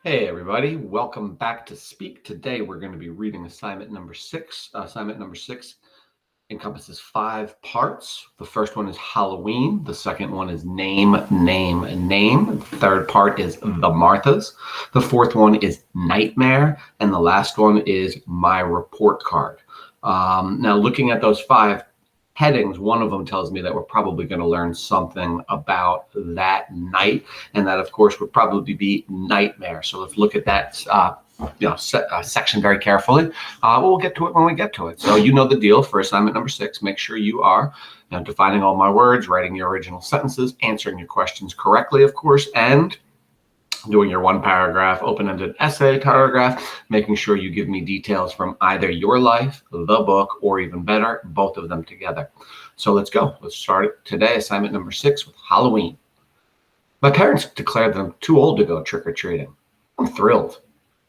Hey everybody, welcome back to Speak. Today we're going to be reading assignment number 6. Assignment number 6 encompasses 5 parts. The first one is Halloween. The second one is Name, Name, Name. The third part is The Marthas. The fourth one is Nightmare. And the last one is My Report Card. Now looking at those 5 headings, one of them tells me that we're probably going to learn something about that night, and that of course would probably be nightmare. So let's look at that section very carefully. We'll get to it when we get to it. So you know the deal for assignment number 6. Make sure you are defining all my words, writing your original sentences, answering your questions correctly, of course, and doing your 1-paragraph open-ended essay paragraph, making sure you give me details from either your life, the book, or even better, both of them together. So let's go. Let's start today, assignment number 6 with Halloween. My parents declared that I'm too old to go trick-or-treating. I'm thrilled.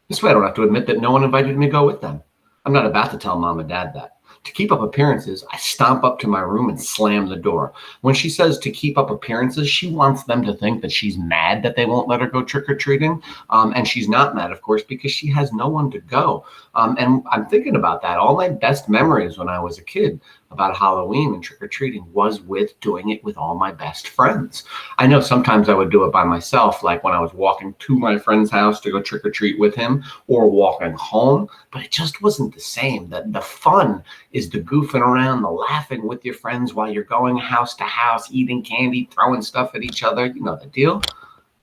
This way I don't have to admit that no one invited me to go with them. I'm not about to tell Mom and Dad that. To keep up appearances, I stomp up to my room and slam the door. When she says to keep up appearances, she wants them to think that she's mad that they won't let her go trick-or-treating. And she's not mad, of course, because she has no one to go. And I'm thinking about that. All my best memories when I was a kid about Halloween and trick-or-treating was with doing it with all my best friends. I know sometimes I would do it by myself, like when I was walking to my friend's house to go trick-or-treat with him or walking home, but it just wasn't the same. The fun is the goofing around, the laughing with your friends while you're going house to house, eating candy, throwing stuff at each other. You know the deal.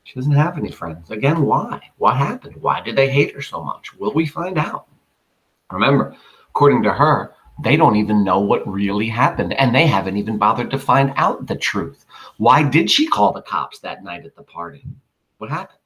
She doesn't have any friends. Again, why? What happened? Why did they hate her so much? Will we find out? Remember, according to her, they don't even know what really happened, and they haven't even bothered to find out the truth. Why did she call the cops that night at the party? What happened?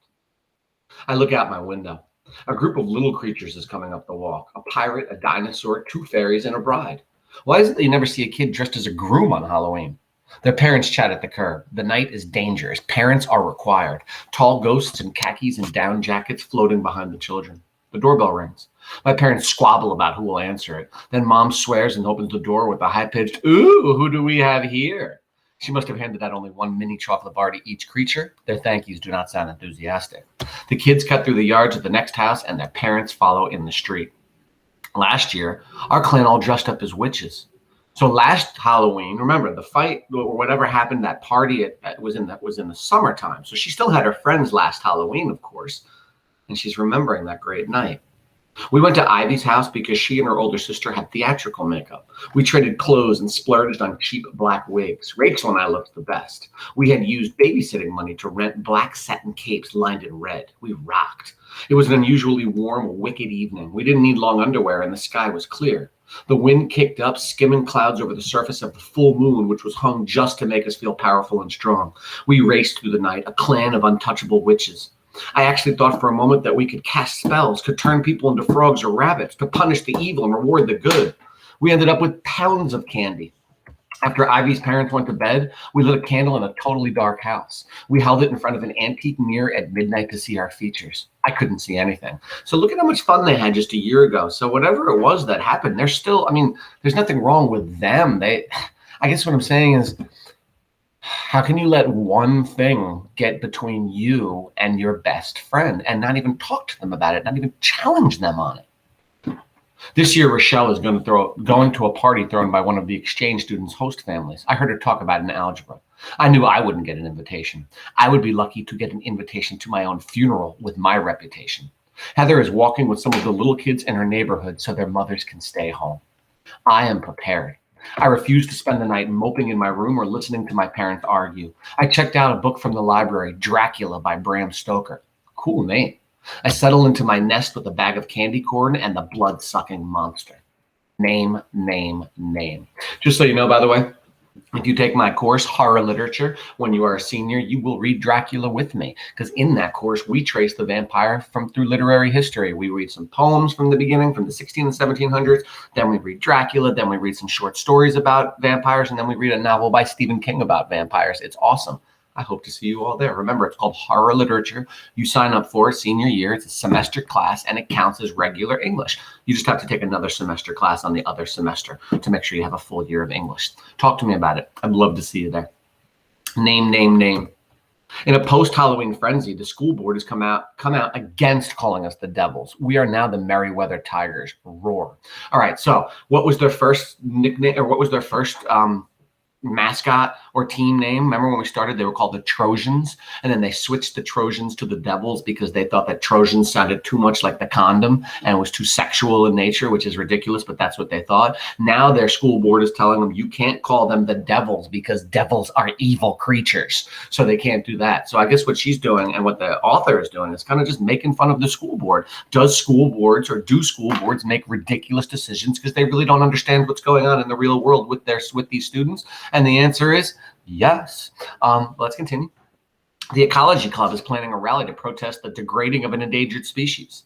I look out my window. A group of little creatures is coming up the walk. A pirate, a dinosaur, 2 fairies, and a bride. Why is it that you never see a kid dressed as a groom on Halloween? Their parents chat at the curb. The night is dangerous. Parents are required. Tall ghosts in khakis and down jackets floating behind the children. The doorbell rings. My parents squabble about who will answer it. Then Mom swears and opens the door with a high-pitched, "Ooh, who do we have here?" She must have handed out only 1 mini chocolate bar to each creature. Their thank yous do not sound enthusiastic. The kids cut through the yards of the next house, and their parents follow in the street. Last year, our clan all dressed up as witches. So last Halloween, remember the fight or whatever happened, that party was in the summertime. So she still had her friends last Halloween, of course, and she's remembering that great night. We went to Ivy's house because she and her older sister had theatrical makeup. We traded clothes and splurged on cheap black wigs. Rachel and I looked the best. We had used babysitting money to rent black satin capes lined in red. We rocked. It was an unusually warm, wicked evening. We didn't need long underwear and the sky was clear. The wind kicked up, skimming clouds over the surface of the full moon, which was hung just to make us feel powerful and strong. We raced through the night, a clan of untouchable witches. I actually thought for a moment that we could cast spells, could turn people into frogs or rabbits, to punish the evil and reward the good. We ended up with pounds of candy. After Ivy's parents went to bed, we lit a candle in a totally dark house. We held it in front of an antique mirror at midnight to see our features. I couldn't see anything. So look at how much fun they had just a year ago. So whatever it was that happened, they're still, there's nothing wrong with them. I guess what I'm saying is, how can you let one thing get between you and your best friend and not even talk to them about it, not even challenge them on it? This year, Rochelle is going to a party thrown by one of the exchange students' host families. I heard her talk about it in algebra. I knew I wouldn't get an invitation. I would be lucky to get an invitation to my own funeral with my reputation. Heather is walking with some of the little kids in her neighborhood so their mothers can stay home. I am prepared. I refused to spend the night moping in my room or listening to my parents argue. I checked out a book from the library, Dracula by Bram Stoker. Cool name. I settled into my nest with a bag of candy corn and the blood-sucking monster. Name, name, name. Just so you know, by the way, if you take my course, Horror Literature, when you are a senior, you will read Dracula with me, because in that course, we trace the vampire through literary history. We read some poems from the beginning, from the 1600s and 1700s, then we read Dracula, then we read some short stories about vampires, and then we read a novel by Stephen King about vampires. It's awesome. I hope to see you all there. Remember, it's called Horror Literature. You sign up for it senior year. It's a semester class, and it counts as regular English. You just have to take another semester class on the other semester to make sure you have a full year of English. Talk to me about it. I'd love to see you there. Name, name, name. In a post-Halloween frenzy, the school board has come out against calling us the Devils. We are now the Merriweather Tigers. Roar. All right. So what was their first nickname, or what was their first mascot or team name? Remember when we started, they were called the Trojans, and then they switched the Trojans to the Devils because they thought that Trojans sounded too much like the condom and was too sexual in nature, which is ridiculous, but that's what they thought. Now their school board is telling them you can't call them the Devils because devils are evil creatures, so they can't do that. So I guess what she's doing and what the author is doing is kind of just making fun of the school board. Do school boards make ridiculous decisions because they really don't understand what's going on in the real world with these students? And the answer is yes. Let's continue. The Ecology Club is planning a rally to protest the degrading of an endangered species.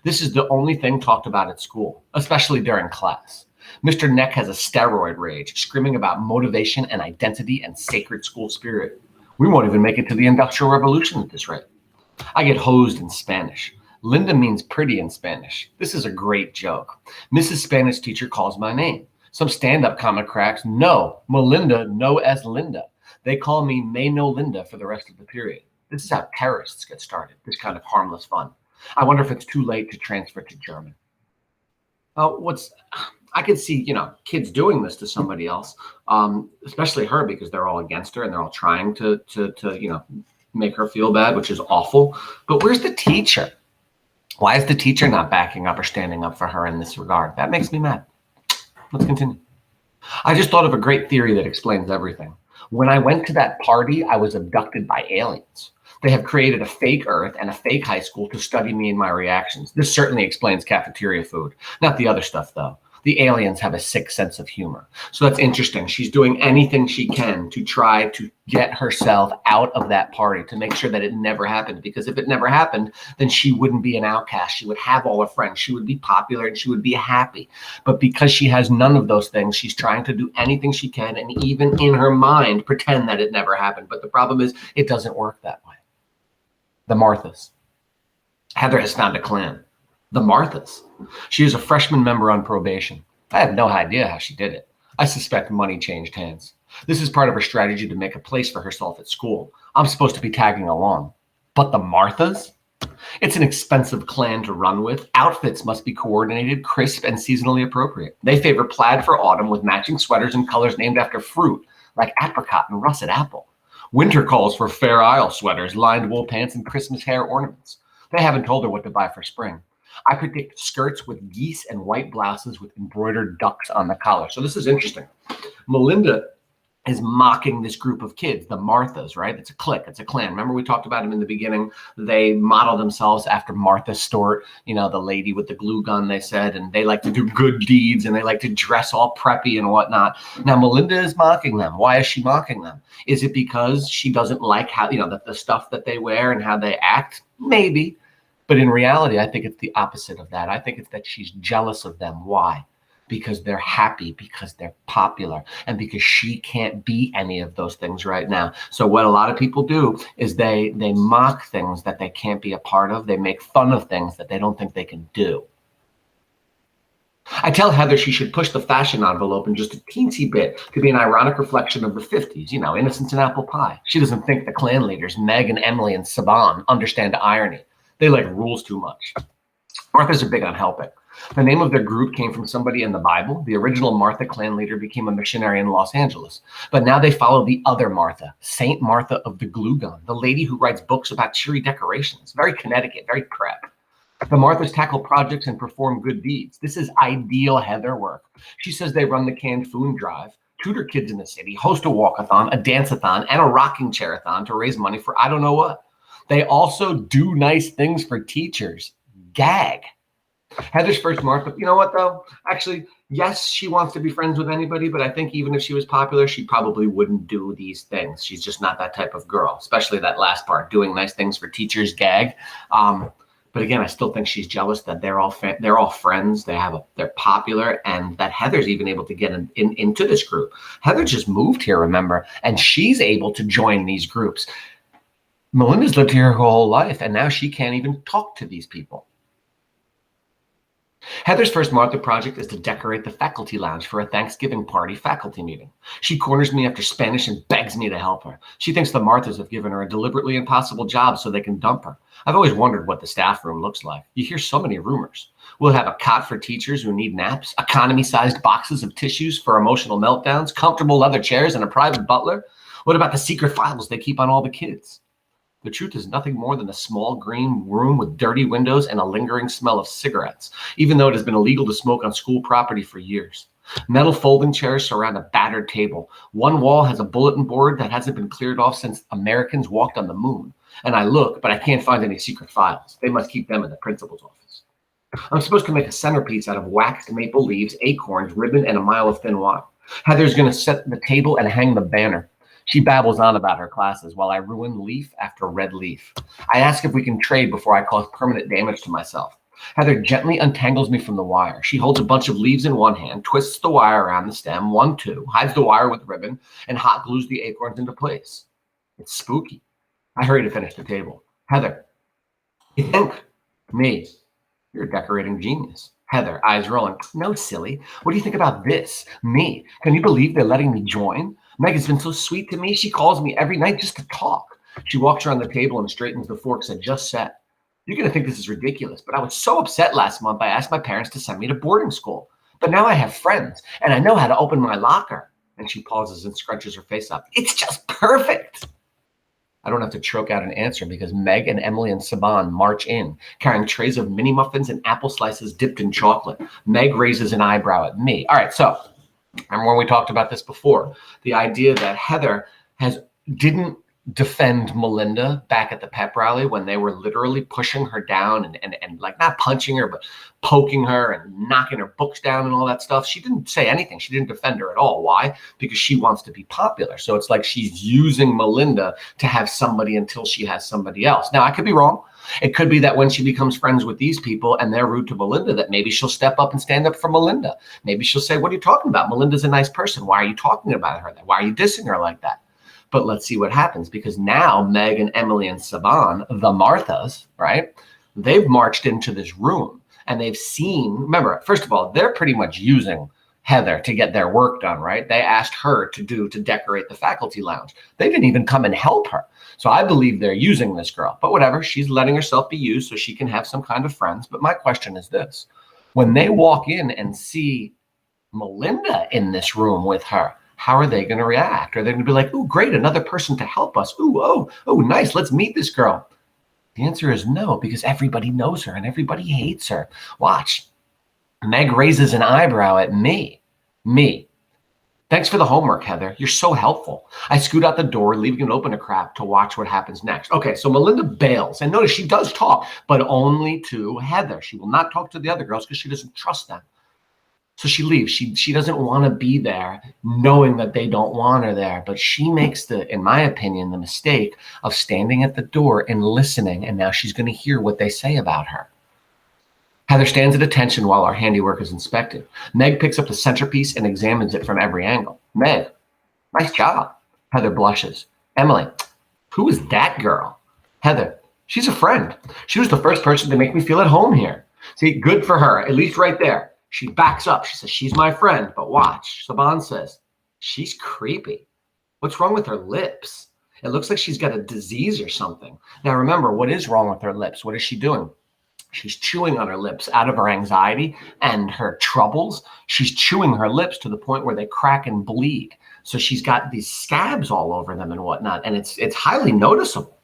This is the only thing talked about at school, especially during class. Mr. Neck has a steroid rage, screaming about motivation and identity and sacred school spirit. We won't even make it to the Industrial Revolution at this rate. I get hosed in Spanish. Linda means pretty in Spanish. This is a great joke. Mrs. Spanish teacher calls my name. Some stand-up comic cracks, no, Melinda, no as Linda. They call me May No Linda for the rest of the period. This is how terrorists get started, this kind of harmless fun. I wonder if it's too late to transfer to German. I could see, kids doing this to somebody else, especially her, because they're all against her and they're all trying to make her feel bad, which is awful. But where's the teacher? Why is the teacher not backing up or standing up for her in this regard? That makes me mad. Let's continue. I just thought of a great theory that explains everything. When I went to that party, I was abducted by aliens. They have created a fake Earth and a fake high school to study me and my reactions. This certainly explains cafeteria food. Not the other stuff, though. The aliens have a sick sense of humor. So that's interesting. She's doing anything she can to try to get herself out of that party, to make sure that it never happened. Because if it never happened, then she wouldn't be an outcast. She would have all her friends. She would be popular and she would be happy. But because she has none of those things, she's trying to do anything she can, and even in her mind, pretend that it never happened. But the problem is, it doesn't work that way. The Marthas. Heather has found a clan. The Marthas. She is a freshman member on probation. I have no idea how she did it. I suspect money changed hands. This is part of her strategy to make a place for herself at school. I'm supposed to be tagging along. But the Marthas? It's an expensive clan to run with. Outfits must be coordinated, crisp, and seasonally appropriate. They favor plaid for autumn with matching sweaters and colors named after fruit, like apricot and russet apple. Winter calls for Fair Isle sweaters, lined wool pants, and Christmas hair ornaments. They haven't told her what to buy for spring. I predict skirts with geese and white blouses with embroidered ducks on the collar. So this is interesting. Melinda is mocking this group of kids, the Marthas, right? It's a clique, it's a clan. Remember we talked about them in the beginning. They model themselves after Martha Stewart, the lady with the glue gun, they said, and they like to do good deeds and they like to dress all preppy and whatnot. Now, Melinda is mocking them. Why is she mocking them? Is it because she doesn't like how, the stuff that they wear and how they act? Maybe. But in reality, I think it's the opposite of that. I think it's that she's jealous of them. Why? Because they're happy, because they're popular, and because she can't be any of those things right now. So what a lot of people do is they mock things that they can't be a part of. They make fun of things that they don't think they can do. I tell Heather she should push the fashion envelope in just a teensy bit to be an ironic reflection of the 50s, innocence and apple pie. She doesn't think the clan leaders, Meg and Emily and Saban, understand irony. They like rules too much. Marthas are big on helping. The name of their group came from somebody in the Bible. The original Martha clan leader became a missionary in Los Angeles. But now they follow the other Martha, Saint Martha of the Glue Gun, the lady who writes books about cheery decorations. Very Connecticut, very prep. The Marthas tackle projects and perform good deeds. This is ideal Heather work. She says they run the canned food drive, tutor kids in the city, host a walkathon, a dance-a-thon, and a rocking chair-a-thon to raise money for I don't know what. They also do nice things for teachers. Gag. Heather's first Martha, you know what though? Actually, yes, she wants to be friends with anybody, but I think even if she was popular, she probably wouldn't do these things. She's just not that type of girl, especially that last part, doing nice things for teachers. Gag. But again, I still think she's jealous that they're all friends. They're popular, and that Heather's even able to get into this group. Heather just moved here, remember, and she's able to join these groups. Melinda's lived here her whole life, and now she can't even talk to these people. Heather's first Martha project is to decorate the faculty lounge for a Thanksgiving party faculty meeting. She corners me after Spanish and begs me to help her. She thinks the Marthas have given her a deliberately impossible job so they can dump her. I've always wondered what the staff room looks like. You hear so many rumors. We'll have a cot for teachers who need naps, economy-sized boxes of tissues for emotional meltdowns, comfortable leather chairs, and a private butler. What about the secret files they keep on all the kids? The truth is nothing more than a small green room with dirty windows and a lingering smell of cigarettes, even though it has been illegal to smoke on school property for years. Metal folding chairs surround a battered table. One wall has a bulletin board that hasn't been cleared off since Americans walked on the moon. And I look, but I can't find any secret files. They must keep them in the principal's office. I'm supposed to make a centerpiece out of waxed maple leaves, acorns, ribbon, and a mile of thin wire. Heather's going to set the table and hang the banner. She babbles on about her classes while I ruin leaf after red leaf. I ask if we can trade before I cause permanent damage to myself. Heather gently untangles me from the wire. She holds a bunch of leaves in one hand, twists the wire around the stem, 1, 2, hides the wire with ribbon, and hot glues the acorns into place. It's spooky. I hurry to finish the table. Heather, you think? Me. You're a decorating genius. Heather, eyes rolling. No, silly. What do you think about this? Me. Can you believe they're letting me join? Meg has been so sweet to me. She calls me every night just to talk. She walks around the table and straightens the forks I just set. You're going to think this is ridiculous, but I was so upset last month I asked my parents to send me to boarding school. But now I have friends, and I know how to open my locker. And she pauses and scrunches her face up. It's just perfect. I don't have to choke out an answer because Meg and Emily and Saban march in, carrying trays of mini muffins and apple slices dipped in chocolate. Meg raises an eyebrow at me. All right, so remember when we talked about this before, the idea that Heather didn't defend Melinda back at the pep rally when they were literally pushing her down and like not punching her, but poking her and knocking her books down and all that stuff. She didn't say anything. She didn't defend her at all. Why? Because she wants to be popular. So it's like she's using Melinda to have somebody until she has somebody else. Now, I could be wrong. It could be that when she becomes friends with these people and they're rude to Melinda, that maybe she'll step up and stand up for Melinda. Maybe she'll say, what are you talking about? Melinda's a nice person. Why are you talking about her? Why are you dissing her like that? But let's see what happens, because now Meg and Emily and Saban, the Marthas, right? They've marched into this room and they've seen, remember, first of all, they're pretty much using Heather to get their work done, right? They asked her to decorate the faculty lounge. They didn't even come and help her. So I believe they're using this girl, but whatever, she's letting herself be used so she can have some kind of friends. But my question is this: when they walk in and see Melinda in this room with her, how are they going to react? Are they going to be like, oh, great, another person to help us. Oh, nice, let's meet this girl. The answer is no, because everybody knows her and everybody hates her. Watch. Meg raises an eyebrow at me. Me. Thanks for the homework, Heather. You're so helpful. I scoot out the door, leaving it open a crap to watch what happens next. Okay, so Melinda bails. And notice she does talk, but only to Heather. She will not talk to the other girls because she doesn't trust them. So she leaves. She doesn't want to be there knowing that they don't want her there. But she makes in my opinion, the mistake of standing at the door and listening. And now she's going to hear what they say about her. Heather stands at attention while our handiwork is inspected. Meg picks up the centerpiece and examines it from every angle. Meg, nice job. Heather blushes. Emily, who is that girl? Heather, she's a friend. She was the first person to make me feel at home here. See, good for her, at least right there. She backs up. She says, she's my friend, but watch. Saban says, she's creepy. What's wrong with her lips? It looks like she's got a disease or something. Now, remember, what is wrong with her lips? What is she doing? She's chewing on her lips out of her anxiety and her troubles. She's chewing her lips to the point where they crack and bleed. So she's got these scabs all over them and whatnot, and it's highly noticeable.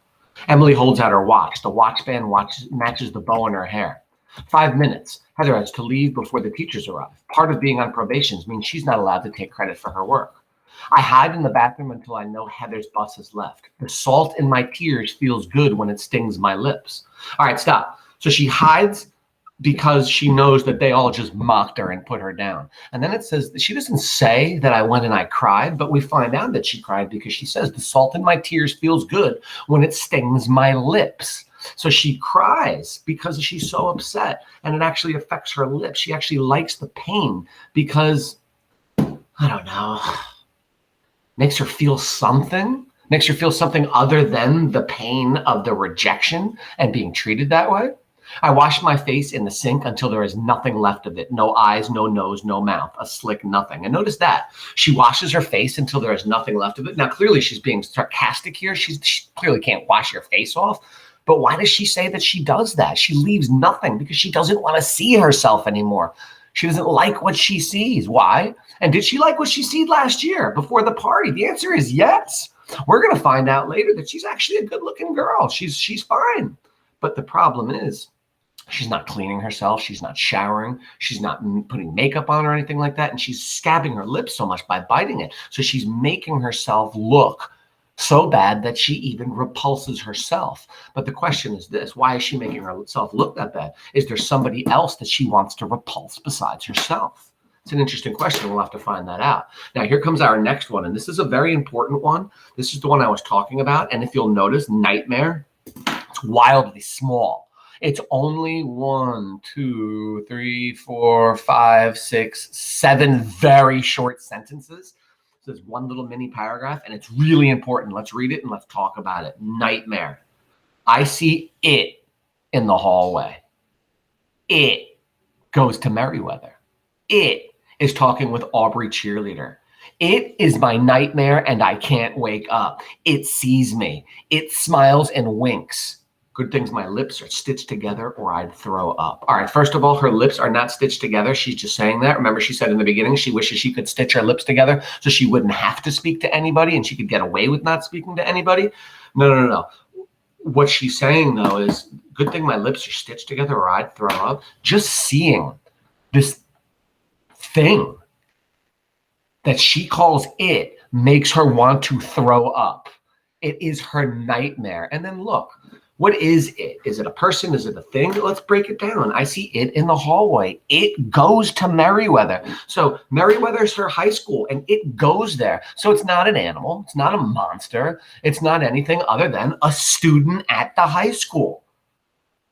Emily holds out her watch. The watch band matches the bow in her hair. 5 minutes. Heather has to leave before the teachers arrive. Part of being on probation means she's not allowed to take credit for her work. I hide in the bathroom until I know Heather's bus has left. The salt in my tears feels good when it stings my lips. All right, stop. So she hides because she knows that they all just mocked her and put her down. And then it says, she doesn't say that I went and I cried, but we find out that she cried because she says the salt in my tears feels good when it stings my lips. So she cries because she's so upset, and it actually affects her lips. She actually likes the pain because, I don't know, makes her feel something other than the pain of the rejection and being treated that way. I wash my face in the sink until there is nothing left of it. No eyes, no nose, no mouth, a slick nothing. And notice that. She washes her face until there is nothing left of it. Now, clearly she's being sarcastic here. She clearly can't wash her face off. But why does she say that she does that? She leaves nothing because she doesn't want to see herself anymore. She doesn't like what she sees. Why? And did she like what she seen last year before the party? The answer is yes. We're going to find out later that she's actually a good-looking girl. She's fine. But the problem is she's not cleaning herself. She's not showering. She's not putting makeup on or anything like that. And she's scabbing her lips so much by biting it. So she's making herself look so bad that she even repulses herself. But the question is this: why is she making herself look that bad? Is there somebody else that she wants to repulse besides herself? It's an interesting question. We'll have to find that out. Now, here comes our next one. And this is a very important one. This is the one I was talking about. And if you'll notice, nightmare, it's wildly small. It's only 1, 2, 3, 4, 5, 6, 7 very short sentences. So there's one little mini paragraph, and it's really important. Let's read it and let's talk about it. Nightmare. I see it in the hallway. It goes to Merriweather. It is talking with Aubrey Cheerleader. It is my nightmare, and I can't wake up. It sees me. It smiles and winks. Good things my lips are stitched together or I'd throw up. All right, first of all, her lips are not stitched together. She's just saying that. Remember, she said in the beginning she wishes she could stitch her lips together so she wouldn't have to speak to anybody and she could get away with not speaking to anybody. No. What she's saying, though, is good thing my lips are stitched together or I'd throw up. Just seeing this thing that she calls it makes her want to throw up. It is her nightmare. And then look. What is it? Is it a person? Is it a thing? Let's break it down. I see it in the hallway. It goes to Merriweather. So Merriweather's her high school, and it goes there. So it's not an animal. It's not a monster. It's not anything other than a student at the high school.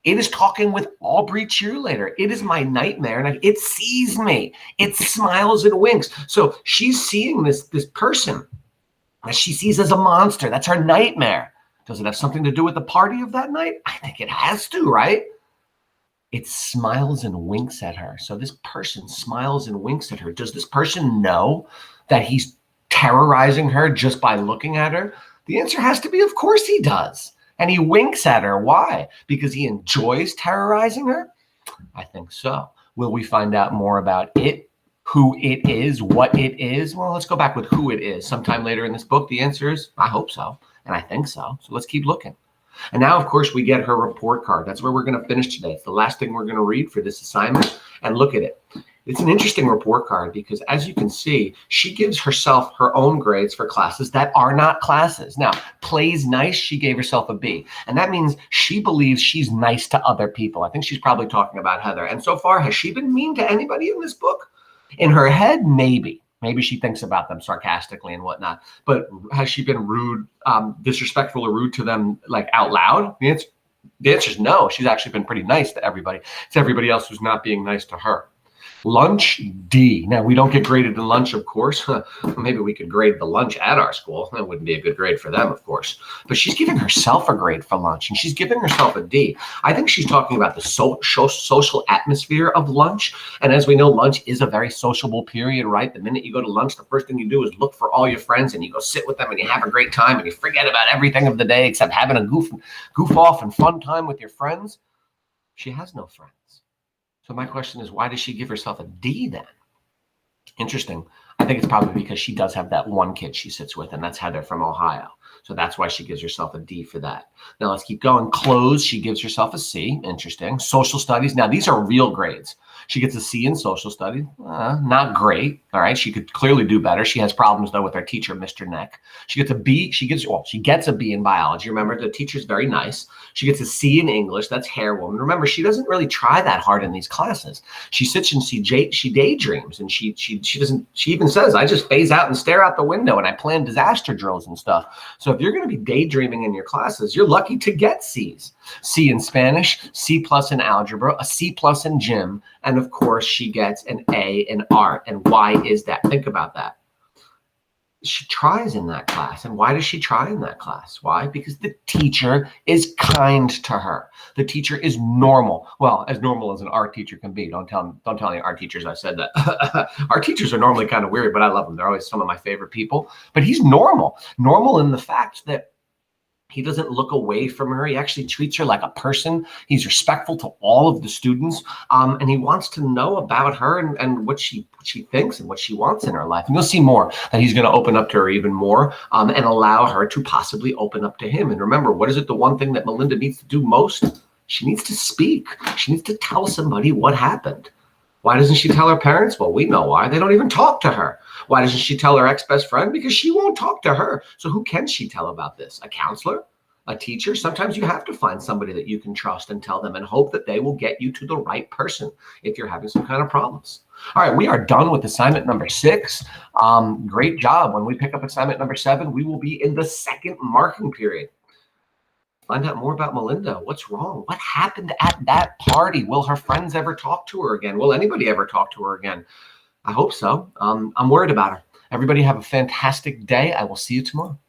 It is talking with Aubrey Cheerleader. It is my nightmare, and it sees me. It smiles and winks. So she's seeing this person that she sees as a monster. That's her nightmare. Does it have something to do with the party of that night? I think it has to, right? It smiles and winks at her. So this person smiles and winks at her. Does this person know that he's terrorizing her just by looking at her? The answer has to be, of course he does. And he winks at her. Why? Because he enjoys terrorizing her? I think so. Will we find out more about it? Who it is? What it is? Well, let's go back with who it is. Sometime later in this book, the answer is, I hope so. And I think so. So let's keep looking. And now, of course, we get her report card. That's where we're going to finish today. It's the last thing we're going to read for this assignment. And look at it. It's an interesting report card because, as you can see, she gives herself her own grades for classes that are not classes. Now, plays nice, she gave herself a B. And that means she believes she's nice to other people. I think she's probably talking about Heather. And so far, has she been mean to anybody in this book? In her head, maybe. Maybe she thinks about them sarcastically and whatnot. But has she been rude, disrespectful or rude to them, like out loud? The answer is no. She's actually been pretty nice to everybody. It's everybody else who's not being nice to her. Lunch, D. Now, we don't get graded in lunch, of course. Maybe we could grade the lunch at our school. That wouldn't be a good grade for them, of course. But she's giving herself a grade for lunch, and she's giving herself a D. I think she's talking about the social atmosphere of lunch. And as we know, lunch is a very sociable period, right? The minute you go to lunch, the first thing you do is look for all your friends, and you go sit with them, and you have a great time, and you forget about everything of the day except having a goof off and fun time with your friends. She has no friends. So my question is, why does she give herself a D then? Interesting. I think it's probably because she does have that one kid she sits with, and that's Heather from Ohio. So that's why she gives herself a D for that. Now let's keep going. Clothes, she gives herself a C. Interesting. Social studies. Now these are real grades. She gets a C in social studies. Not great. All right. She could clearly do better. She has problems though with her teacher, Mr. Neck. She gets a B. She gets a B in biology. Remember, the teacher's very nice. She gets a C in English. That's Hair Woman. Remember, she doesn't really try that hard in these classes. She sits and she daydreams, and she even says, I just phase out and stare out the window, and I plan disaster drills and stuff. So if you're going to be daydreaming in your classes, you're lucky to get C's. C in Spanish, C+ in algebra, a C+ in gym, and of course she gets an A in art. And why is that? Think about that. she tries in that class. And why does she try in that class? Why? Because the teacher is kind to her. The teacher is normal. Well, as normal as an art teacher can be. Don't tell any art teachers I said that. Our teachers are normally kind of weird, but I love them. They're always some of my favorite people. But he's normal. Normal in the fact that he doesn't look away from her. He actually treats her like a person. He's respectful to all of the students. And he wants to know about her and what she thinks and what she wants in her life. And you'll see more that he's going to open up to her even more and allow her to possibly open up to him. And remember, what is it? The one thing that Melinda needs to do most? She needs to speak. She needs to tell somebody what happened. Why doesn't she tell her parents? Well, we know why. They don't even talk to her. Why doesn't she tell her ex-best friend? Because she won't talk to her. So who can she tell about this? A counselor? A teacher? Sometimes you have to find somebody that you can trust and tell them and hope that they will get you to the right person if you're having some kind of problems. All right, we are done with assignment number 6. Great job. When we pick up assignment number 7, we will be in the second marking period. Find out more about Melinda. What's wrong? What happened at that party? Will her friends ever talk to her again? Will anybody ever talk to her again? I hope so. I'm worried about her. Everybody have a fantastic day. I will see you tomorrow.